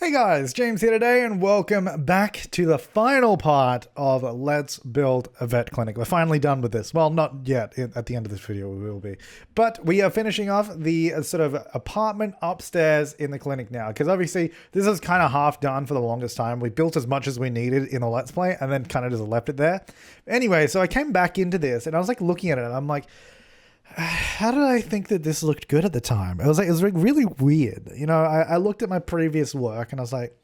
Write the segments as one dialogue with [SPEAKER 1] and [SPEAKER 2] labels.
[SPEAKER 1] Hey guys, James here today and welcome back to the final part of Let's Build a Vet Clinic. We're finally done with this. Well, not yet. At the end of this video we will be. But we are finishing off the sort of apartment upstairs in the clinic now. Because obviously this is kind of half done for the longest time. We built as much as we needed in the Let's Play and then kind of just left it there. Anyway, so I came back into this and I was like looking at it and I'm like, how did I think that this looked good at the time? It was like really weird. You know, I looked at my previous work and I was like,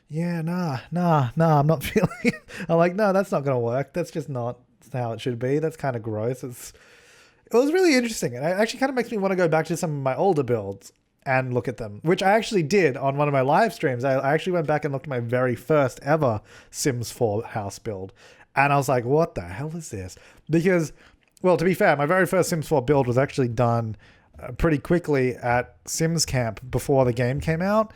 [SPEAKER 1] yeah, nah, I'm not feeling it. I'm like, no, that's not going to work. That's just not how it should be. That's kind of gross. It was really interesting. And it actually kind of makes me want to go back to some of my older builds and look at them, which I actually did on one of my live streams. I actually went back and looked at my very first ever Sims 4 house build. And I was like, what the hell is this? Because, well, to be fair, my very first Sims 4 build was actually done pretty quickly at Sims Camp before the game came out.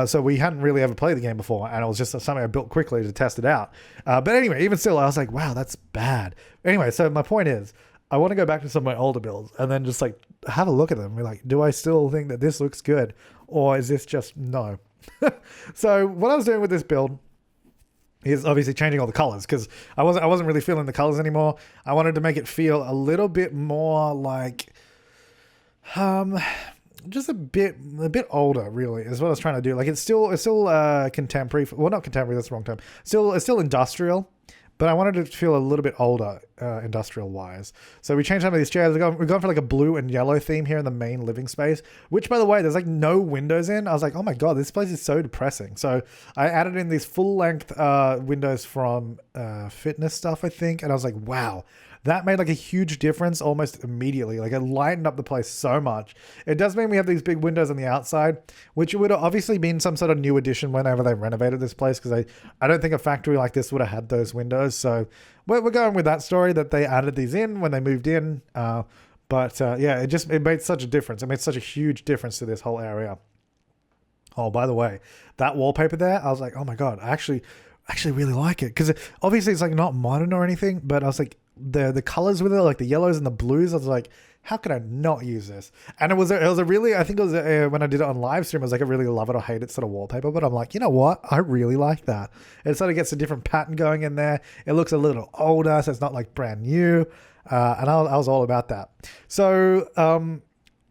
[SPEAKER 1] So we hadn't really ever played the game before, and it was just something I built quickly to test it out. But anyway, even still, I was like, wow, that's bad. Anyway, so my point is, I want to go back to some of my older builds and then just like have a look at them and be like, do I still think that this looks good? Or is this just no? So what I was doing with this build is obviously changing all the colors because I wasn't really feeling the colors anymore. I wanted to make it feel a little bit more like just a bit older, really, is what I was trying to do. Like it's still contemporary. Well, not contemporary, that's the wrong term. It's still industrial, but I wanted it to feel a little bit older, industrial wise. So we changed some of these chairs. We've gone for like a blue and yellow theme here in the main living space, which by the way, there's like no windows in. I was like, oh my God, this place is so depressing. So I added in these full length windows from fitness stuff, I think. And I was like, wow, that made like a huge difference almost immediately. Like it lightened up the place so much. It does mean we have these big windows on the outside, which would have obviously been some sort of new addition whenever they renovated this place. Because I don't think a factory like this would have had those windows. So we're going with that story that they added these in when they moved in. But yeah, it made such a difference. It made such a huge difference to this whole area. Oh, by the way, that wallpaper there, I was like, oh my God, I actually really like it. Because obviously it's like not modern or anything, but I was like, the colors with it, like the yellows and the blues, I was like, how could I not use this? And it was a really, I think it was when I did it on live stream, it was like a really love it or hate it sort of wallpaper. But I'm like, you know what? I really like that. It sort of gets a different pattern going in there. It looks a little older, so it's not like brand new. And I was all about that. So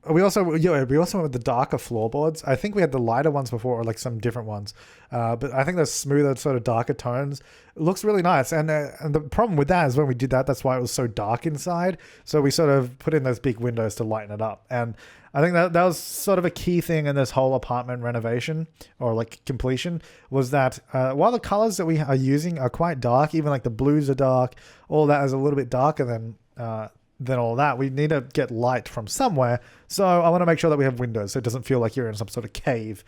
[SPEAKER 1] we also went with the darker floorboards. I think we had the lighter ones before, or like some different ones. But I think those smoother, sort of darker tones, it looks really nice. And the problem with that is when we did that, that's why it was so dark inside. So we sort of put in those big windows to lighten it up. And I think that was sort of a key thing in this whole apartment renovation or like completion, was that while the colors that we are using are quite dark, even like the blues are dark, all that is a little bit darker than all that, we need to get light from somewhere. So I want to make sure that we have windows so it doesn't feel like you're in some sort of cave.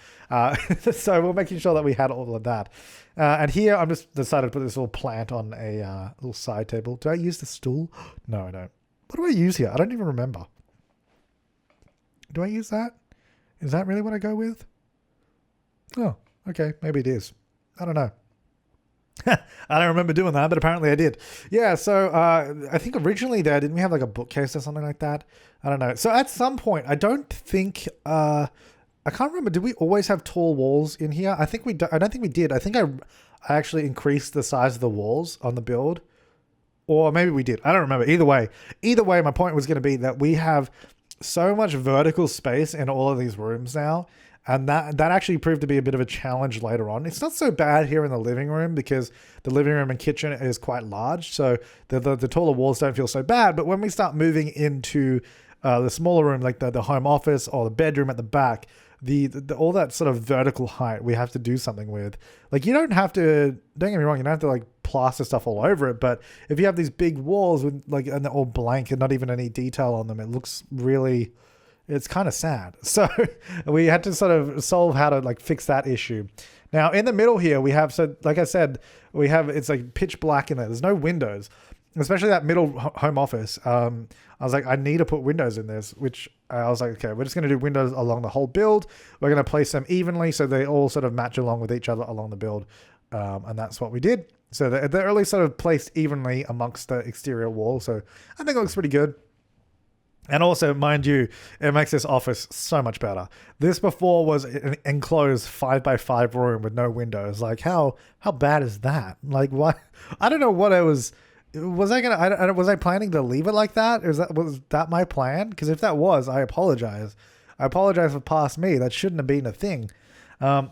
[SPEAKER 1] So we're making sure that we had all of that. And here I'm just decided to put this little plant on a little side table. Do I use the stool? No, I don't. What do I use here? I don't even remember. Do I use that? Is that really what I go with? Oh, okay. Maybe it is. I don't know. I don't remember doing that, but apparently I did. Yeah, so I think originally didn't we have like a bookcase or something like that? I don't know. So at some point, I don't think, I can't remember, did we always have tall walls in here? I don't think we did. I think I actually increased the size of the walls on the build. Or maybe we did. I don't remember. Either way, my point was going to be that we have so much vertical space in all of these rooms now. And that actually proved to be a bit of a challenge later on. It's not so bad here in the living room because the living room and kitchen is quite large. So the taller walls don't feel so bad. But when we start moving into the smaller room, like the home office or the bedroom at the back, the all that sort of vertical height we have to do something with. Like don't get me wrong, you don't have to like plaster stuff all over it. But if you have these big walls with and they're all blank and not even any detail on them, it looks really... It's kind of sad. So we had to sort of solve how to like fix that issue. Now in the middle here, we have, so like I said, it's like pitch black in there. There's no windows, especially that middle home office. I was like, I need to put windows in this, which I was like, okay, we're just going to do windows along the whole build. We're going to place them evenly so they all sort of match along with each other along the build. And that's what we did. So they're really sort of placed evenly amongst the exterior wall. So I think it looks pretty good. And also, mind you, it makes this office so much better. This before was an enclosed 5x5 room with no windows. Like, how bad is that? Like, why? I don't know what I was. Was was I planning to leave it like that? Was that my plan? Because if that was, I apologize. I apologize for past me. That shouldn't have been a thing.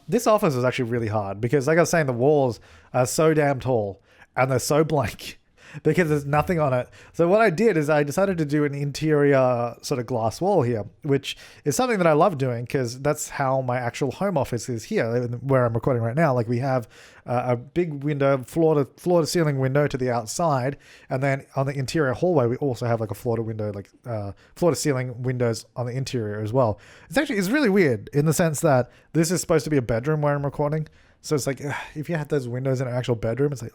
[SPEAKER 1] This office was actually really hard because, like I was saying, the walls are so damn tall and they're so blank. Because there's nothing on it. So what I did is I decided to do an interior sort of glass wall here, which is something that I love doing because that's how my actual home office is here, where I'm recording right now. Like we have a big window, floor to ceiling window to the outside, and then on the interior hallway we also have like a floor to window, like floor to ceiling windows on the interior as well. It's really weird in the sense that this is supposed to be a bedroom where I'm recording. So it's like if you had those windows in an actual bedroom, it's like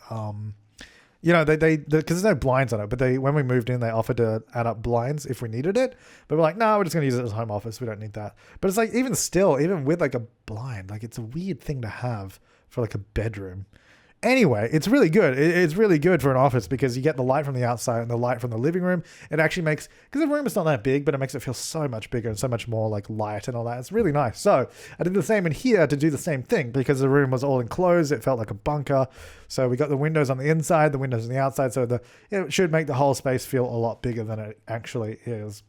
[SPEAKER 1] you know, they because there's no blinds on it, but when we moved in, they offered to add up blinds if we needed it. But we're like, no, we're just gonna use it as a home office. We don't need that. But it's like even with like a blind, like it's a weird thing to have for like a bedroom. Anyway, it's really good. It's really good for an office because you get the light from the outside and the light from the living room. It actually makes, because the room is not that big, but it makes it feel so much bigger and so much more like light and all that. It's really nice. So I did the same in here to do the same thing because the room was all enclosed. It felt like a bunker. So we got the windows on the inside, the windows on the outside. So it should make the whole space feel a lot bigger than it actually is.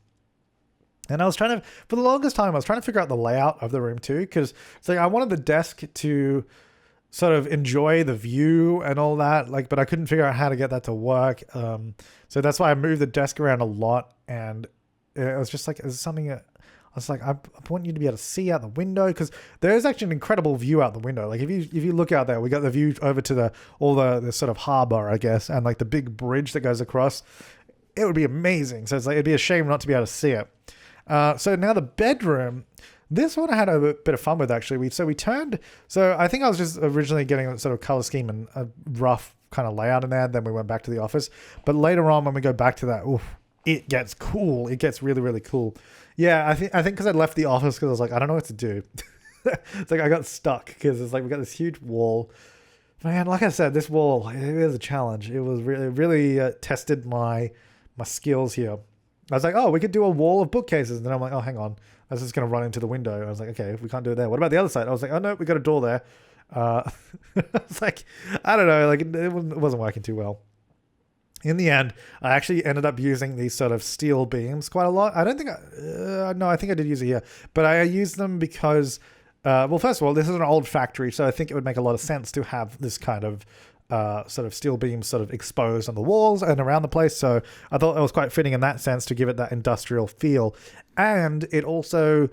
[SPEAKER 1] And I was for the longest time, I was trying to figure out the layout of the room too, because it's like I wanted the desk to sort of enjoy the view and all that, like, but I couldn't figure out how to get that to work. So that's why I moved the desk around a lot, and it was just like, it's something that I was like, I want you to be able to see out the window because there is actually an incredible view out the window. Like if you look out there, we got the view over to the sort of harbor, I guess, and like the big bridge that goes across. It would be amazing. So it's like it'd be a shame not to be able to see it. So now the bedroom. This one I had a bit of fun with actually. So I think I was just originally getting a sort of color scheme and a rough kind of layout in there. Then we went back to the office. But later on when we go back to that, it gets cool. It gets really, really cool. Yeah, I think because I left the office because I was like, I don't know what to do. It's like I got stuck because it's like we got this huge wall. Man, like I said, this wall, it was a challenge. It was really tested my skills here. I was like, oh, we could do a wall of bookcases. And then I'm like, oh, hang on. I was just going to run into the window. I was like, okay, if we can't do it there, what about the other side? I was like, oh, no, we got a door there. It's like, I don't know, like it wasn't working too well. In the end, I actually ended up using these sort of steel beams quite a lot. I don't think I think I did use it here, but I used them because, well, first of all, this is an old factory, so I think it would make a lot of sense to have this kind of sort of steel beams sort of exposed on the walls and around the place. So I thought it was quite fitting in that sense to give it that industrial feel. And it also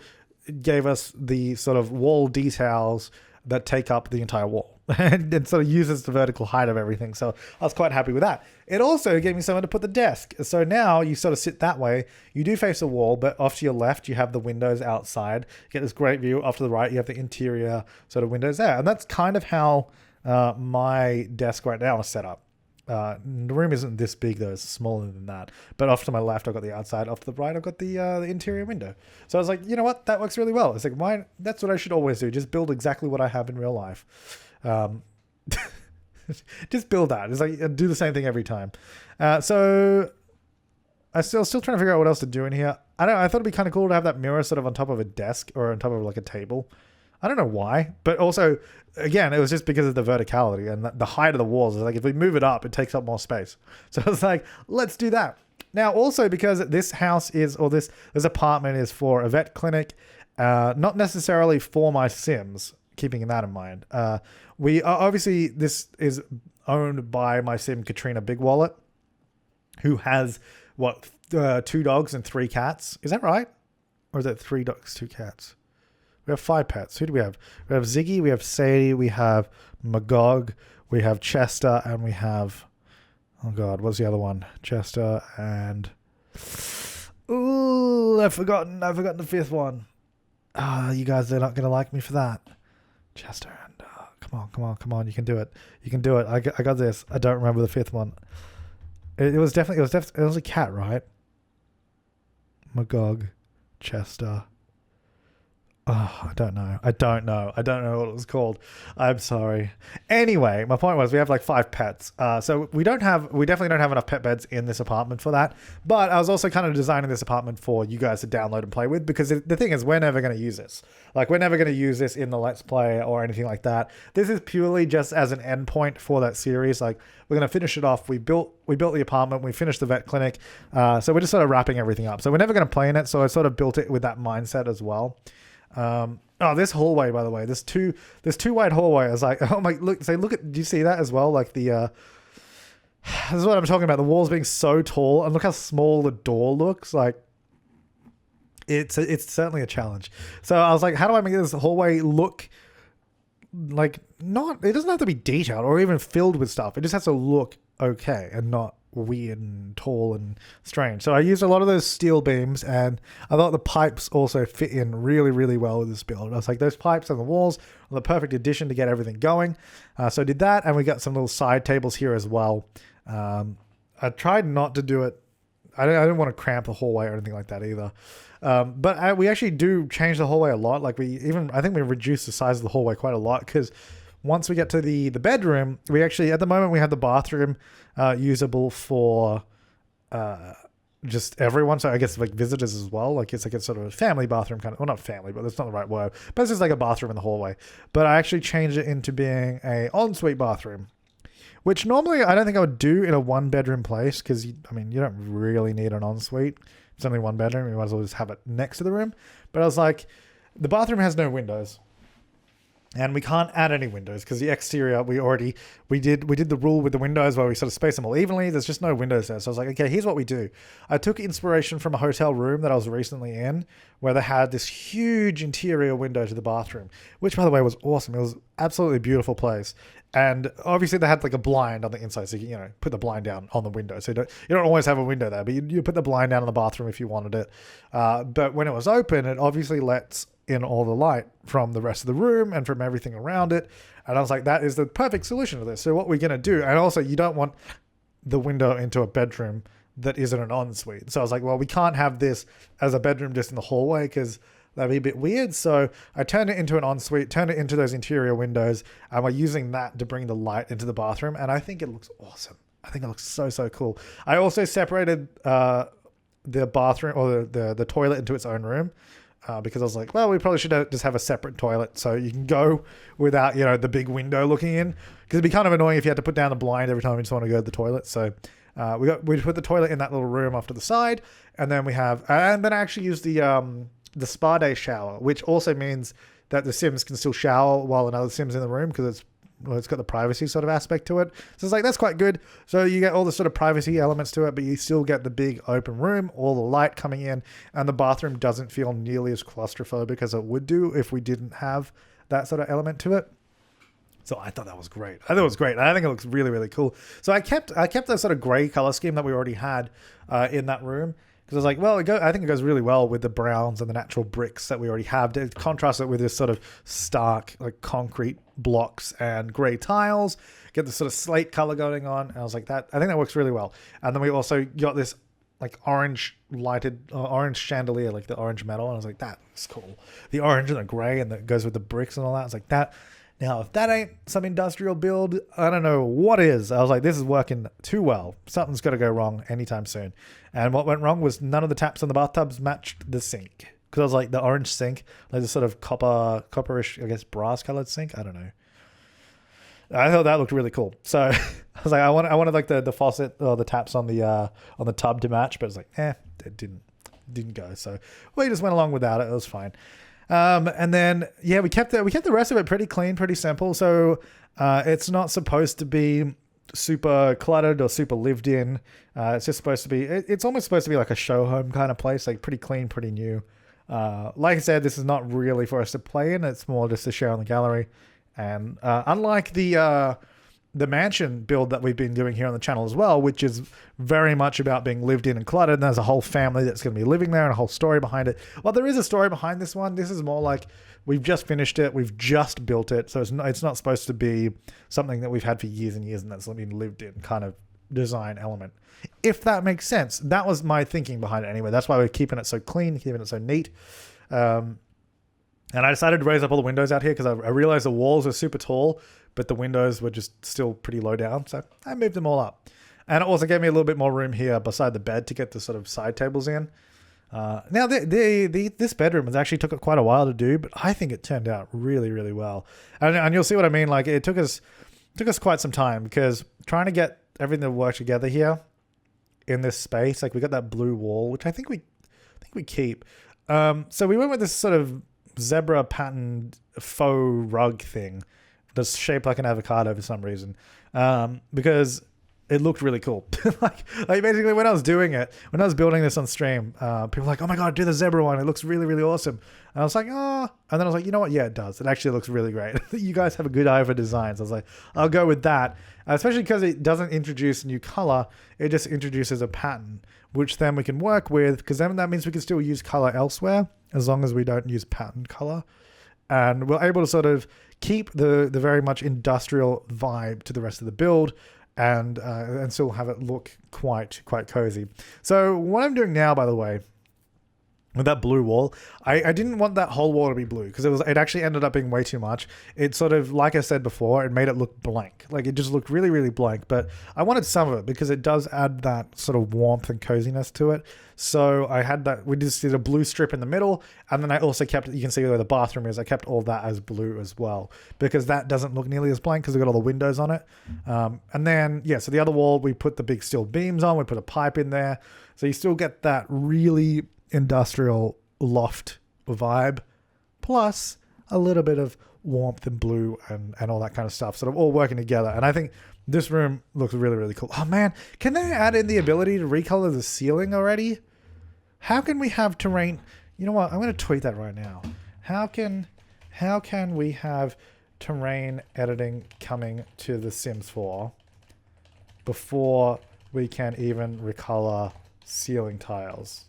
[SPEAKER 1] gave us the sort of wall details that take up the entire wall and it sort of uses the vertical height of everything. So I was quite happy with that. It also gave me somewhere to put the desk. So now you sort of sit that way. You do face a wall, but off to your left, you have the windows outside. You get this great view. Off to the right, you have the interior sort of windows there. And that's kind of how my desk right now is set up. The room isn't this big though, it's smaller than that. But off to my left, I've got the outside. Off to the right, I've got the interior window. So I was like, you know what? That works really well. It's like, why? That's what I should always do. Just build exactly what I have in real life. Just build that. It's like, do the same thing every time. So I'm still trying to figure out what else to do in here. I thought it'd be kind of cool to have that mirror sort of on top of a desk or on top of like a table. I don't know why, but also, again, it was just because of the verticality and the height of the walls. It's like, if we move it up, it takes up more space. So I was like, let's do that. Now, also because this house this apartment is for a vet clinic, not necessarily for my Sims, keeping that in mind. We obviously, this is owned by my Sim, Katrina Big Wallet, who has, 2 dogs and 3 cats. Is that right? Or is it 3 dogs, 2 cats? We have 5 pets. Who do we have? We have Ziggy, we have Sadie, we have Magog, we have Chester, and we have... Oh, God, what's the other one? Chester and... Ooh, I've forgotten the 5th one. You guys are not going to like me for that. Chester and... come on, you can do it. You can do it. I got this. I don't remember the 5th one. It was a cat, right? Magog, Chester... Oh, I don't know. I don't know. I don't know what it was called. I'm sorry. Anyway, my point was we have like 5 pets. So we definitely don't have enough pet beds in this apartment for that. But I was also kind of designing this apartment for you guys to download and play with because the thing is we're never going to use this. Like we're never going to use this in the Let's Play or anything like that. This is purely just as an endpoint for that series. Like we're going to finish it off. We built the apartment. We finished the vet clinic. So we're just sort of wrapping everything up. So we're never going to play in it. So I sort of built it with that mindset as well. This hallway, by the way, this two wide hallway. I was like, oh my, look, do you see that as well? Like the, this is what I'm talking about. The walls being so tall and look how small the door looks. Like it's certainly a challenge. So I was like, how do I make this hallway look like it doesn't have to be detailed or even filled with stuff. It just has to look okay and not weird and tall and strange. So I used a lot of those steel beams and I thought the pipes also fit in really, really well with this build. I was like, those pipes on the walls are the perfect addition to get everything going. So I did that and we got some little side tables here as well. I tried not to do it. I didn't want to cramp the hallway or anything like that either. But we actually do change the hallway a lot. Like I think we reduced the size of the hallway quite a lot because once we get to the bedroom, we actually, at the moment, we have the bathroom usable for just everyone. So I guess like visitors as well. Like it's like a sort of a family bathroom kind of, well, not family, but that's not the right word. But it's just like a bathroom in the hallway. But I actually changed it into being a ensuite bathroom, which normally I don't think I would do in a 1-bedroom place because, you don't really need an ensuite. It's only 1 bedroom. You might as well just have it next to the room. But I was like, the bathroom has no windows. And we can't add any windows because the exterior we did the rule with the windows where we sort of space them all evenly. There's just no windows there. So I was like, okay, here's what we do. I took inspiration from a hotel room that I was recently in where they had this huge interior window to the bathroom, which by the way was awesome. It was absolutely beautiful place. And obviously they had like a blind on the inside. So you put the blind down on the window. So you don't always have a window there, but you put the blind down in the bathroom if you wanted it. But when it was open, it obviously lets in all the light from the rest of the room and from everything around it. And I was like, that is the perfect solution to this. So what we're going to do, and also you don't want the window into a bedroom that isn't an ensuite. So I was like, well, we can't have this as a bedroom just in the hallway because that'd be a bit weird. So I turned it into an ensuite, turned it into those interior windows, and we're using that to bring the light into the bathroom. And I think it looks awesome. I think it looks so, so cool. I also separated the bathroom or the toilet into its own room. Because I was like, well, we probably should just have a separate toilet so you can go without, the big window looking in. Because it'd be kind of annoying if you had to put down the blind every time you just want to go to the toilet. So we put the toilet in that little room off to the side. And then and then I actually used the spa day shower, which also means that the Sims can still shower while another Sim's in the room because it's got the privacy sort of aspect to it. So it's like, that's quite good. So you get all the sort of privacy elements to it, but you still get the big open room, all the light coming in, and the bathroom doesn't feel nearly as claustrophobic as it would do if we didn't have that sort of element to it. So I thought that was great. I thought it was great. I think it looks really, really cool. So I kept that sort of gray color scheme that we already had in that room. Because I was like, well, I think it goes really well with the browns and the natural bricks that we already have. To contrast it with this sort of stark, like concrete blocks and grey tiles. Get the sort of slate color going on. And I was like, I think that works really well. And then we also got this like orange chandelier, like the orange metal. And I was like, that's cool. The orange and the grey and that goes with the bricks and all that. I was like, that. Now, if that ain't some industrial build, I don't know what is. I was like, this is working too well. Something's got to go wrong anytime soon. And what went wrong was none of the taps on the bathtubs matched the sink. Because I was like, the orange sink, like the sort of copperish, I guess, brass colored sink. I don't know. I thought that looked really cool. So I was like, I wanted like the faucet or the taps on the tub to match, but it's like, it didn't go. So we just went along without it. It was fine. And then, we kept the rest of it pretty clean, pretty simple. So, it's not supposed to be super cluttered or super lived in. It's just supposed to be, it's almost supposed to be like a show home kind of place, like pretty clean, pretty new. Like I said, this is not really for us to play in. It's more just to share on the gallery. And, unlike the mansion build that we've been doing here on the channel as well, which is very much about being lived in and cluttered. And there's a whole family that's going to be living there and a whole story behind it. Well, there is a story behind this one. This is more like we've just finished it. We've just built it. So it's not supposed to be something that we've had for years and years and that's been lived in kind of design element. If that makes sense. That was my thinking behind it anyway. That's why we're keeping it so clean, keeping it so neat. And I decided to raise up all the windows out here because I realized the walls are super tall, but the windows were just still pretty low down. So I moved them all up. And it also gave me a little bit more room here beside the bed to get the sort of side tables in. Now, this bedroom has actually took quite a while to do, but I think it turned out really, really well. And you'll see what I mean. Like, it took us quite some time because trying to get everything to work together here in this space, like we got that blue wall, which I think we keep. So we went with this sort of zebra patterned faux rug thing that's shaped like an avocado for some reason, because it looked really cool. like basically when I was doing it, when I was building this on stream, people were like, oh my God, do the zebra one. It looks really, really awesome. And I was like, oh, and then I was like, you know what? Yeah, it does. It actually looks really great. You guys have a good eye for designs. I was like, I'll go with that. Especially because it doesn't introduce a new color. It just introduces a pattern, which then we can work with, because then that means we can still use color elsewhere as long as we don't use pattern color. And we're able to sort of keep the very much industrial vibe to the rest of the build, and still have it look quite cozy. So what I'm doing now, by the way, with that blue wall, I didn't want that whole wall to be blue because it actually ended up being way too much. It sort of, like I said before, it made it look blank. Like it just looked really, really blank. But I wanted some of it because it does add that sort of warmth and coziness to it. So I had that, we just did a blue strip in the middle, and then I also kept, you can see where the bathroom is, I kept all that as blue as well, because that doesn't look nearly as blank because we've got all the windows on it. And then, yeah, so the other wall, we put the big steel beams on, we put a pipe in there. So you still get that really industrial loft vibe, plus a little bit of warmth and blue and all that kind of stuff, sort of all working together. And I think this room looks really, really cool. Oh man, can they add in the ability to recolor the ceiling already? How can we have terrain? You know what? I'm going to tweet that right now. How can we have terrain editing coming to The Sims 4 before we can even recolor ceiling tiles? ...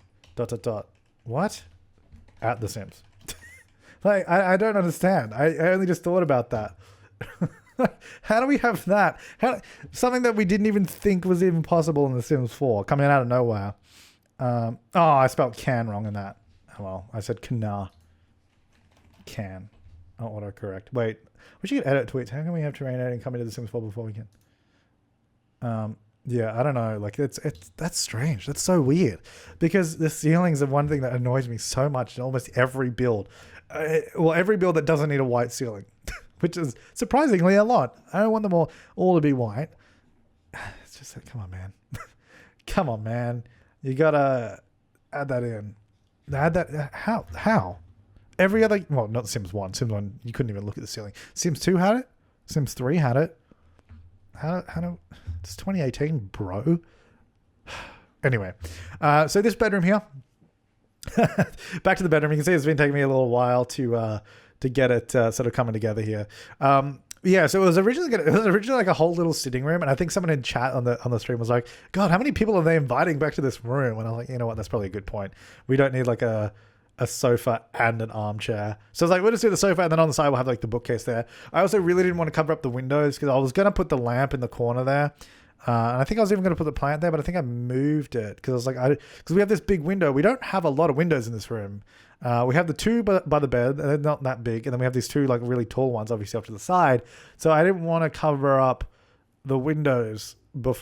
[SPEAKER 1] What? At The Sims. Like, I don't understand. I only just thought about that. How do we have that? Something that we didn't even think was even possible in The Sims 4 coming out of nowhere. I spelled can wrong in that. Oh well, I said cana. Can. Oh, autocorrect. Wait, we should edit tweets. How can we have terrain editing coming to The Sims 4 before we can? Yeah, I don't know. Like that's strange. That's so weird, because the ceilings are one thing that annoys me so much in almost every build. Every build that doesn't need a white ceiling, which is surprisingly a lot. I don't want them all to be white. It's just like, come on, man. Come on, man. You gotta add that in. Add that. How? Every other, well, not Sims 1. Sims 1, you couldn't even look at the ceiling. Sims 2 had it. Sims 3 had it. How do, it's 2018, bro. Anyway, so this bedroom here. Back to the bedroom. You can see it's been taking me a little while to get it sort of coming together here. Yeah, so it was originally like a whole little sitting room, and I think someone in chat on the stream was like, "God, how many people are they inviting back to this room?" And I was like, you know what, that's probably a good point. We don't need like a sofa and an armchair. So I was like, we'll just do the sofa, and then on the side we'll have like the bookcase there. I also really didn't want to cover up the windows because I was going to put the lamp in the corner there. And I think I was even going to put the plant there, but I think I moved it because I was like, because we have this big window. We don't have a lot of windows in this room. We have the two by the bed, and they're not that big. And then we have these two like really tall ones, obviously, off to the side. So I didn't want to cover up the windows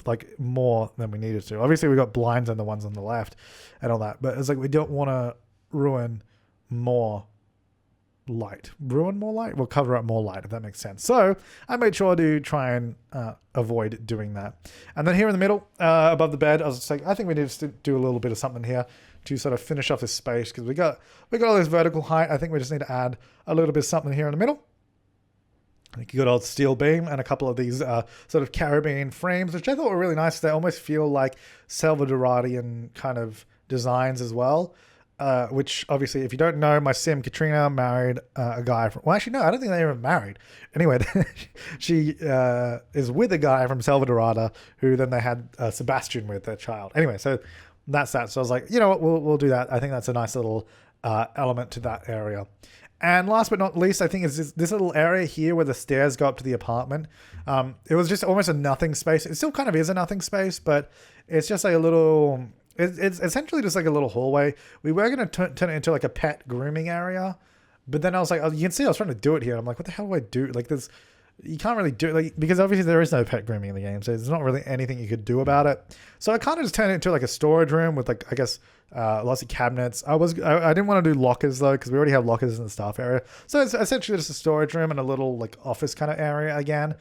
[SPEAKER 1] like more than we needed to. Obviously, we got blinds on the ones on the left and all that. But it's like we don't want to ruin more light. We'll cover up more light, if that makes sense. So I made sure to try and avoid doing that. And then here in the middle, above the bed, I was just like, I think we need to do a little bit of something here to sort of finish off this space, because we got all this vertical height. I think we just need to add a little bit of something here in the middle. Like a good old steel beam and a couple of these sort of Caribbean frames, which I thought were really nice. They almost feel like Salvadoradian kind of designs as well. Which obviously, if you don't know, my sim Katrina married a guy from, well, actually, no, I don't think they were married. Anyway, she is with a guy from Salvadorada who then they had Sebastian with, their child. Anyway, so that's that. So I was like, you know what, we'll do that. I think that's a nice little element to that area. And last but not least, I think is this little area here where the stairs go up to the apartment. It was just almost a nothing space. It still kind of is a nothing space, but it's just like a little... It's essentially just like a little hallway. We were going to turn it into like a pet grooming area, But then I was like, oh, you can see I was trying to do it here. I'm like, what the hell do I do? Like, you can't really do it, like, because obviously there is no pet grooming in the game, so there's not really anything you could do about it. So I kind of just turned it into like a storage room with, like, I guess lots of cabinets. I didn't want to do lockers though, because we already have lockers in the staff area. So it's essentially just a storage room and a little like office kind of area again.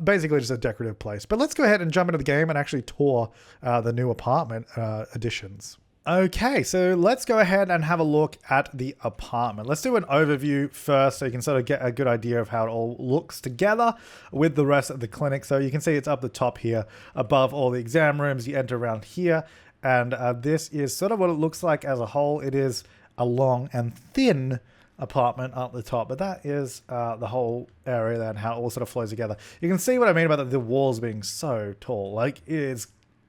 [SPEAKER 1] Basically just a decorative place. But let's go ahead and jump into the game and actually tour the new apartment additions. Okay, so let's go ahead and have a look at the apartment. Let's do an overview first so you can sort of get a good idea of how it all looks together with the rest of the clinic. So you can see it's up the top here above all the exam rooms. You enter around here, and this is sort of what it looks like as a whole. It is a long and thin apartment up the top, but that is the whole area there and how it all sort of flows together. You can see what I mean about the walls being so tall. Like it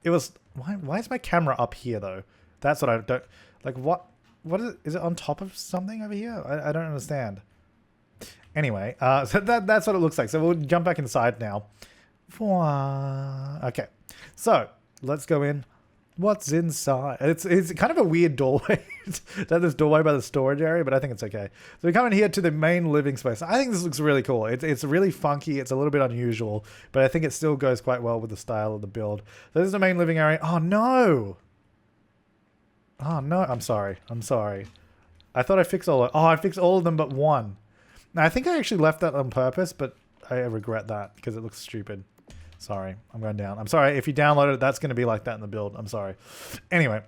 [SPEAKER 1] was, why is my camera up here though? That's what I don't, like, what is it? Is it on top of something over here? I don't understand. Anyway, so that's what it looks like. So we'll jump back inside now. Okay, so let's go in. What's inside? It's kind of a weird doorway. There's this doorway by the storage area, but I think it's okay. So we come in here to the main living space. I think this looks really cool. It's really funky. It's a little bit unusual, but I think it still goes quite well with the style of the build. So this is the main living area. Oh no! Oh no, I'm sorry. I thought I fixed all of them. Oh, I fixed all of them but one. Now, I think I actually left that on purpose, but I regret that because it looks stupid. Sorry, I'm going down. I'm sorry. If you download it, that's going to be like that in the build. I'm sorry. Anyway,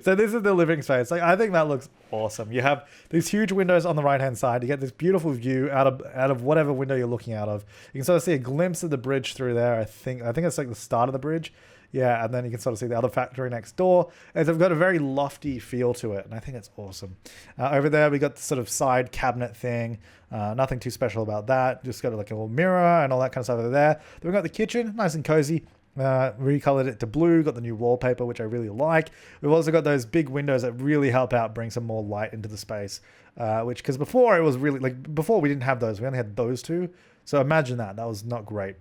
[SPEAKER 1] so this is the living space. Like, I think that looks awesome. You have these huge windows on the right-hand side. You get this beautiful view out of whatever window you're looking out of. You can sort of see a glimpse of the bridge through there. I think it's like the start of the bridge. Yeah, and then you can sort of see the other factory next door. And so they've got a very lofty feel to it, and I think it's awesome. Over there, we got the sort of side cabinet thing. Nothing too special about that. Just got like a little mirror and all that kind of stuff over there. Then we got the kitchen, nice and cozy. Recolored it to blue, got the new wallpaper, which I really like. We've also got those big windows that really help out bring some more light into the space. Because before it was really, like, before we didn't have those. We only had those two. So imagine that. That was not great.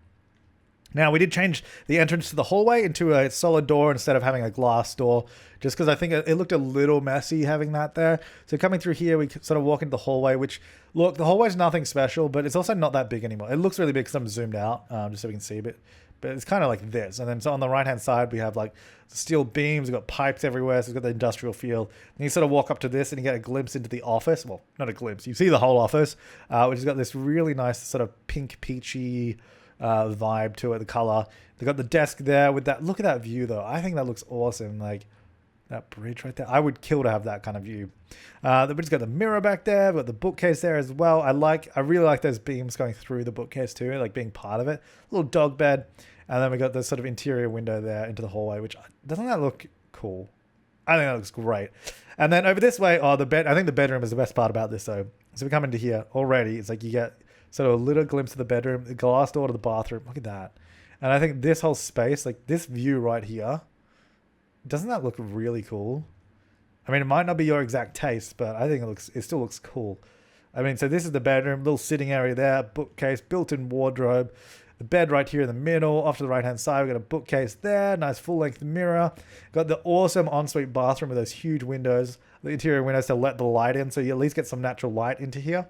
[SPEAKER 1] Now, we did change the entrance to the hallway into a solid door instead of having a glass door, just because I think it looked a little messy having that there. So coming through here, we sort of walk into the hallway, which, look, the hallway's nothing special, but it's also not that big anymore. It looks really big because I'm zoomed out, just so we can see a bit. But it's kind of like this. And then so on the right-hand side, we have like steel beams. We've got pipes everywhere, so we've got the industrial feel. And you sort of walk up to this and you get a glimpse into the office. Well, not a glimpse. You see the whole office, which has got this really nice sort of pink, peachy vibe to it, the color. They got the desk there with that. Look at that view though. I think that looks awesome. Like that bridge right there. I would kill to have that kind of view. The bridge's got the mirror back there. We've got the bookcase there as well. I really like those beams going through the bookcase too, like being part of it. Little dog bed. And then we got this sort of interior window there into the hallway, which doesn't that look cool? I think that looks great. And then over this way, the bed. I think the bedroom is the best part about this though. So we come into here already. It's like you get sort of a little glimpse of the bedroom, the glass door to the bathroom. Look at that. And I think this whole space, like this view right here, doesn't that look really cool? I mean, it might not be your exact taste, but I think it still looks cool. I mean, so this is the bedroom, little sitting area there, bookcase, built-in wardrobe, the bed right here in the middle. Off to the right-hand side, we've got a bookcase there, nice full-length mirror. Got the awesome ensuite bathroom with those huge windows, the interior windows to let the light in, so you at least get some natural light into here.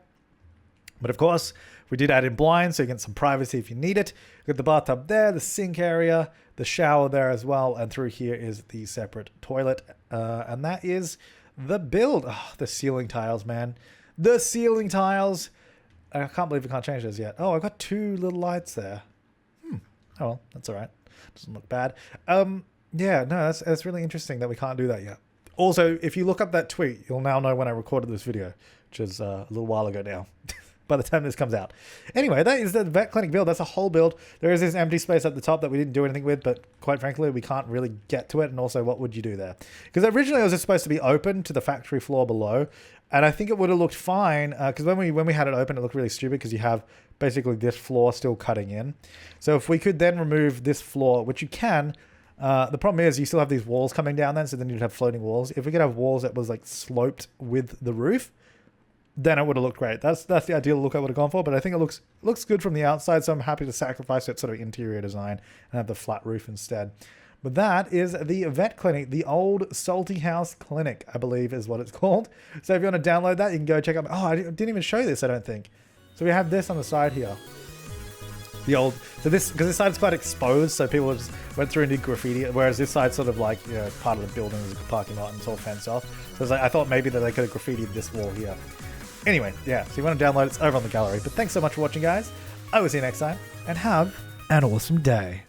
[SPEAKER 1] But of course, we did add in blinds, so you get some privacy if you need it. We've got the bathtub there, the sink area, the shower there as well, and through here is the separate toilet. And that is the build. Oh, the ceiling tiles, man. The ceiling tiles. I can't believe we can't change those yet. Oh, I've got two little lights there. Oh, well, that's all right. Doesn't look bad. Yeah, no, that's really interesting that we can't do that yet. Also, if you look up that tweet, you'll now know when I recorded this video, which is a little while ago now. By the time this comes out. Anyway, that is the vet clinic build. That's a whole build. There is this empty space at the top that we didn't do anything with, but quite frankly, we can't really get to it. And also, what would you do there? Because originally it was just supposed to be open to the factory floor below. And I think it would have looked fine, because when we had it open, it looked really stupid because you have basically this floor still cutting in. So if we could then remove this floor, which you can, the problem is you still have these walls coming down then, so then you'd have floating walls. If we could have walls that was like sloped with the roof, then it would have looked great. That's the ideal look I would have gone for, but I think it looks good from the outside, so I'm happy to sacrifice that sort of interior design and have the flat roof instead. But that is the vet clinic, the old Salty House Clinic, I believe is what it's called. So if you want to download that, you can go check out. Oh, I didn't even show you this, I don't think. So we have this on the side here. The old, so this, because this side's quite exposed, so people just went through and did graffiti, whereas this side's sort of like, you know, part of the building is a parking lot and it's all fenced off. So it's like, I thought maybe that they could have graffitied this wall here. Anyway, yeah, so you want to download it, it's over on the gallery. But thanks so much for watching, guys. I will see you next time, and have an awesome day.